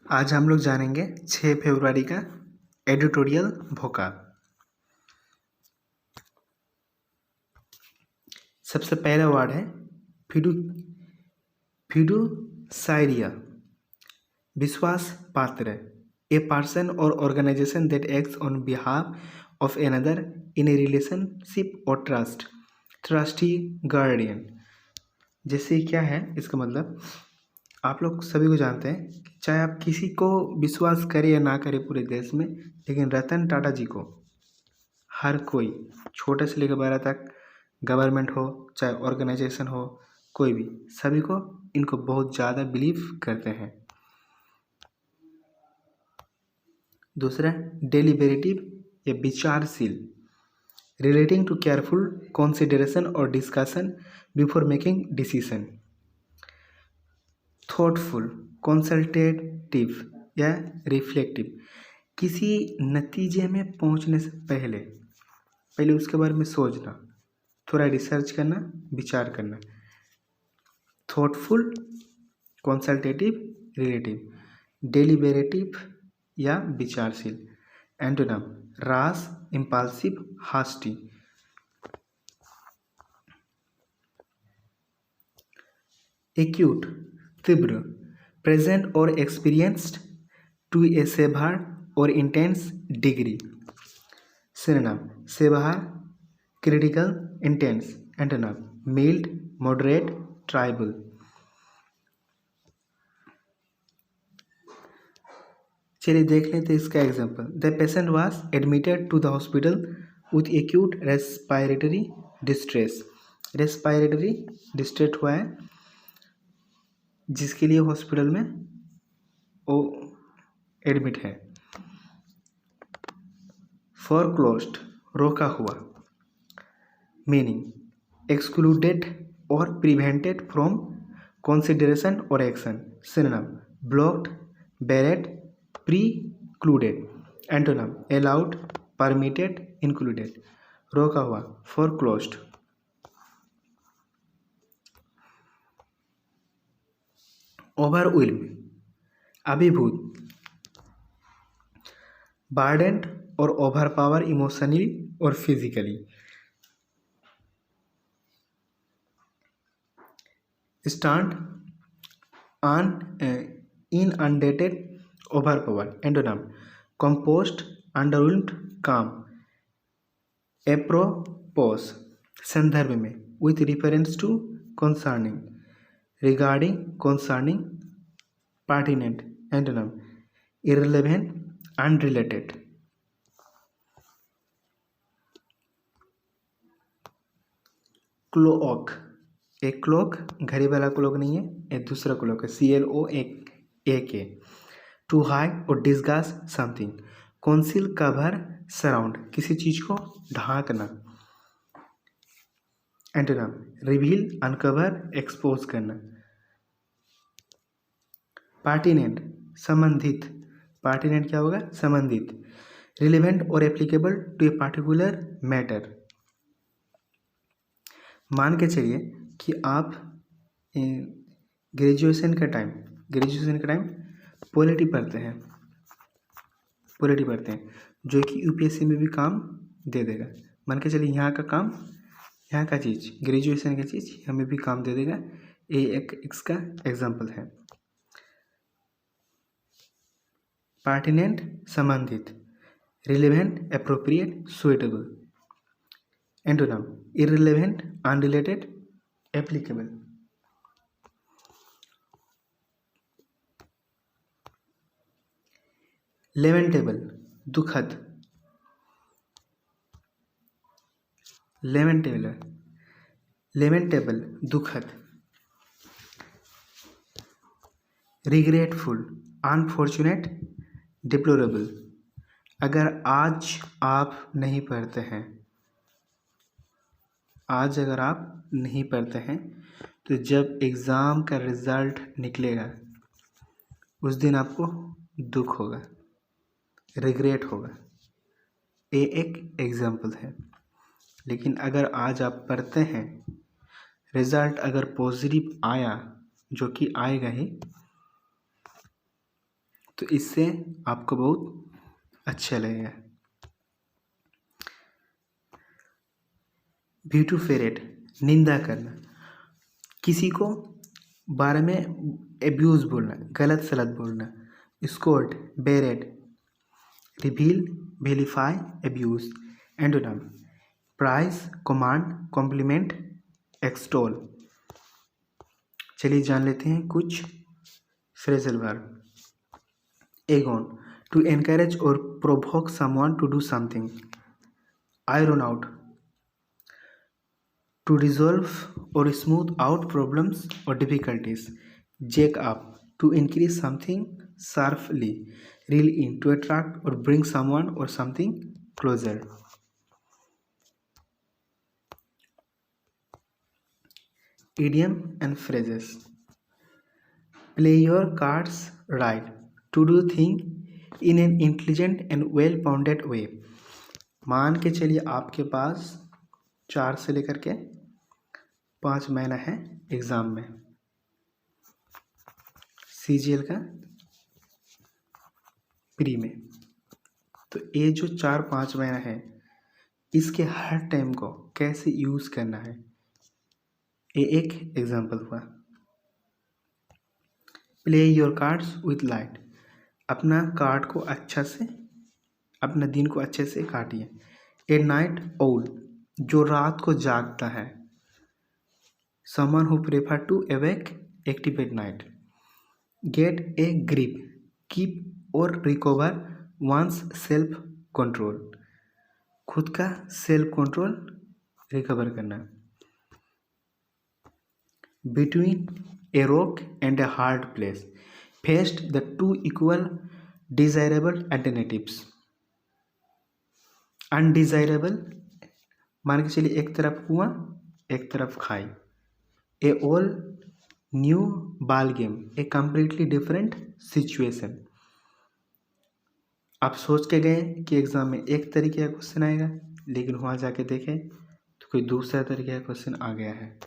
आज हम लोग जानेंगे 6 फरवरी का एडिटोरियल वोकाब। सबसे पहला वर्ड है फिडुसाइरिया, विश्वास पात्र। ए पर्सन और organisation that acts on behalf of another in a relationship और ट्रस्ट, ट्रस्टी गार्डियन। जैसे क्या है इसका मतलब, आप लोग सभी को जानते हैं, चाहे आप किसी को विश्वास करें या ना करें पूरे देश में, लेकिन रतन टाटा जी को हर कोई, छोटे से लेकर बड़ा तक, गवर्नमेंट हो चाहे ऑर्गेनाइजेशन हो, कोई भी, सभी को इनको बहुत ज़्यादा बिलीव करते हैं। दूसरा, डेलिबरेटिव या विचारशील, रिलेटिंग टू केयरफुल कंसिडरेशन और discussion before making decision. Thoughtful, consultative या रिफ्लेक्टिव, किसी नतीजे में पहुंचने से पहले उसके बारे में सोचना, थोड़ा रिसर्च करना, विचार करना। थॉटफुल, कंसल्टेटिव, रिलेटिव, डेलिबरेटिव या विचारशील। Antonym, rash, impulsive, hasty. Acute, तीव्र, प्रेजेंट और एक्सपीरियंस्ड टू ए सेवर और intense degree. Synonym, severe, critical, intense. Antonym, mild, moderate, tribal. चलिए देख लेते हैं इसका example. The patient was admitted to the hospital with acute respiratory distress. Respiratory distress हुआ है जिसके लिए हॉस्पिटल में वो एडमिट है। फोरक्लोज्ड, रोका हुआ। मीनिंग, एक्सक्लूडेड और प्रिवेंटेड फ्रॉम कंसिडरेशन और action. Synonym, blocked, barred, precluded. Antonym, allowed, permitted, included. रोका हुआ, फोरक्लोज्ड। ओवरवेल्म, अभिभूत, बर्डेंड और ओवरपावर इमोशनली और physically. Stunned, inundated, overpower. Antonym, composed, underwhelmed, calm. Apropos, संदर्भ में, with reference to, concerning, regarding, concerning, pertinent. Antonym, irrelevant, unrelated. Clock, एक clock, घड़ी वाला क्लोक नहीं है, एक दूसरा क्लोक है, CLOAK। टू हाइड और disguise something. Conceal, cover, surround, किसी चीज को ढांकना। एंटोनिम, रिवील, अनकवर, एक्सपोज करना। पर्टिनेंट, संबंधित। पर्टिनेंट क्या होगा? संबंधित। रिलेवेंट और applicable to a particular matter. मान के चलिए कि आप ग्रेजुएशन का टाइम पॉलिटी पढ़ते हैं, जो कि यूपीएससी में भी काम दे देगा। मान के चलिए यहाँ का काम, यहाँ का चीज़, ग्रेजुएशन का चीज़ हमें भी काम दे देगा। ये एक इसका एग्जाम्पल है। पर्टिनेंट, संबंधित। Relevant, appropriate, suitable. Antonym, irrelevant, unrelated, applicable. Lamentable, दुखद। लेमेंटेबल, दुखद। Regretful, unfortunate, deplorable. अगर आज आप नहीं पढ़ते हैं, तो जब एग्ज़ाम का रिज़ल्ट निकलेगा उस दिन आपको दुख होगा, रिग्रेट होगा। ये एक एग्जाम्पल है। लेकिन अगर आज आप पढ़ते हैं, रिज़ल्ट अगर पॉजिटिव आया, जो कि आएगा ही, तो इससे आपको बहुत अच्छा लगेगा। व्यूटूफेरेट, निंदा करना, किसी को बारे में एब्यूज़ बोलना, गलत सलत बोलना। Scold, berate, revile, vilify, abuse. Antonym, praise, commend, compliment, extol. चलिए जान लेते हैं कुछ phrasal verb. Egg on, to encourage और provoke someone to do something. Iron out to resolve or smooth out problems or difficulties. Jack up, to increase something sharply. Reel in, to attract or bring someone or something closer. Idiom and phrases. Play your cards right, to do things in an intelligent and well-founded way. मान के चलिए आपके पास 4 से लेकर के 5 महीना है exam में, CGL का प्री में। तो ये जो 4-5 महीना है, इसके हर टाइम को कैसे यूज़ करना है, ये एक एग्जाम्पल हुआ। Play your cards with light, अपना कार्ड को अच्छा से, अपना दिन को अच्छे से काटिए। ए नाइट ओल, जो रात को जागता है। Someone who prefer to awake active at night. Get a grip, keep और रिकवर वंस सेल्फ कंट्रोल, खुद का सेल्फ कंट्रोल रिकवर करना। Between a rock and a hard place, faced the two equal desirable alternatives. Undesirable मान के चलिए एक तरफ कुआं एक तरफ खाई। A all new ball game, a completely different situation. आप सोच के गए कि एग्ज़ाम में एक तरीके का क्वेश्चन आएगा, लेकिन वहाँ जाके देखें तो कोई दूसरा तरीके का क्वेश्चन आ गया है।